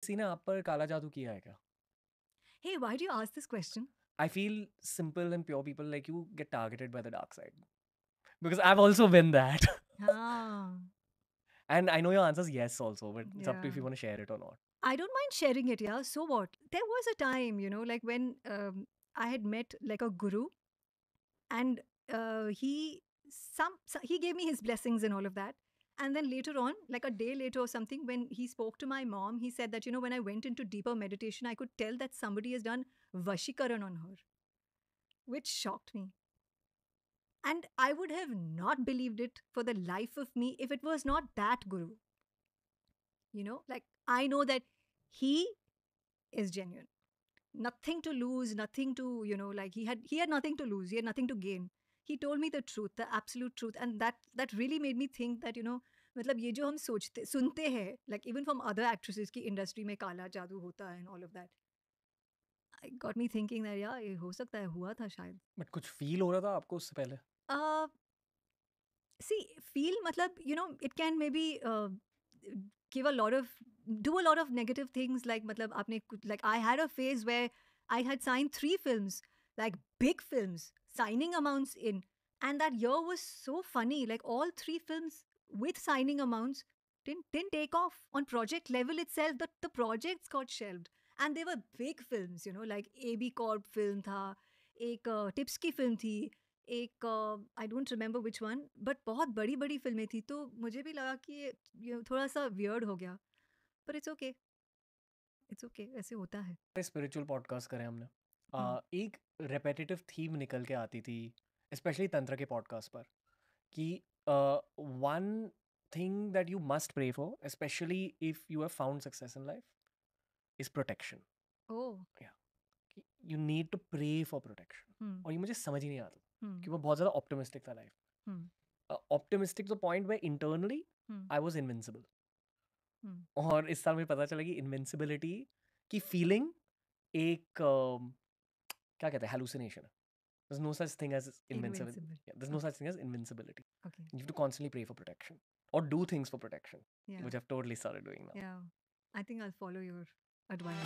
किसी ने आप पर काला जादू किया है क्या? Hey, why do you ask this question? I feel simple and pure people like you get targeted by the dark side. Because I've also been that. Ah, And I know your answer is yes also, but it's up to yeah. if you want to share it or not. I don't mind sharing it, yeah. So what? There was a time, like when I had met like a guru, and he gave me his blessings and all of that. And then later on, like a day later or something, when he spoke to my mom, he said that when I went into deeper meditation, I could tell that somebody has done vashikaran on her, which shocked me. And I would have not believed it for the life of me if it was not that guru. Like I know that he is genuine. Nothing to lose, nothing to, like he had nothing to lose, he had nothing to gain. He told me the truth, the absolute truth, and that really made me think that मतलब ये जो हम सोचते सुनते हैं, like even from other actresses की industry में काला जादू होता है and all of that, it got me thinking that yeah, ये हो सकता है, हुआ था शायद. But कुछ feel हो रहा था आपको उससे पहले? uh, See, feel matlab, it can maybe give a lot of do a lot of negative things, like matlab like I had a phase where I had signed 3 films, like big films, signing amounts in, and that year was so funny, like all 3 films with signing amounts didn't take off on project level itself. The projects got shelved, and they were big films, like AB Corp film tha, एक tips की film थी, एक I don't remember which one, but बहुत बड़ी बड़ी फिल्में थी, तो मुझे भी लगा कि ये थोड़ा सा वियर्ड हो गया. पर इट्स ओके, ऐसे होता है. स्पिरिचुअल पॉडकास्ट करें हमने. हम्म. एक रेपेटिटिव थीम निकल के आती थी, स्पेशली तंत्र के पॉडकास्ट पर, कि one thing that you must pray for, specially if you have found success in life, is protection. Oh. You need to pray for protection. Hmm. और ये मुझे समझ ही नहीं आता हम्म. कि वो बहुत ज़्यादा ऑप्टिमिस्टिक था life. Hmm. Optimistic to point way internally hmm. I was invincible. Hmm. और इस साल मुझे पता चला कि इनविंसिबिलिटी की फीलिंग एक क्या कहते हैं, हेलुसिनेशन है. There's no such thing as invincible. Invincible. Yeah, there's no Okay. such thing as invincibility. Okay. You have to constantly pray for protection or do things for protection, Yeah. which I've totally started doing now. Yeah. I think I'll follow your advice.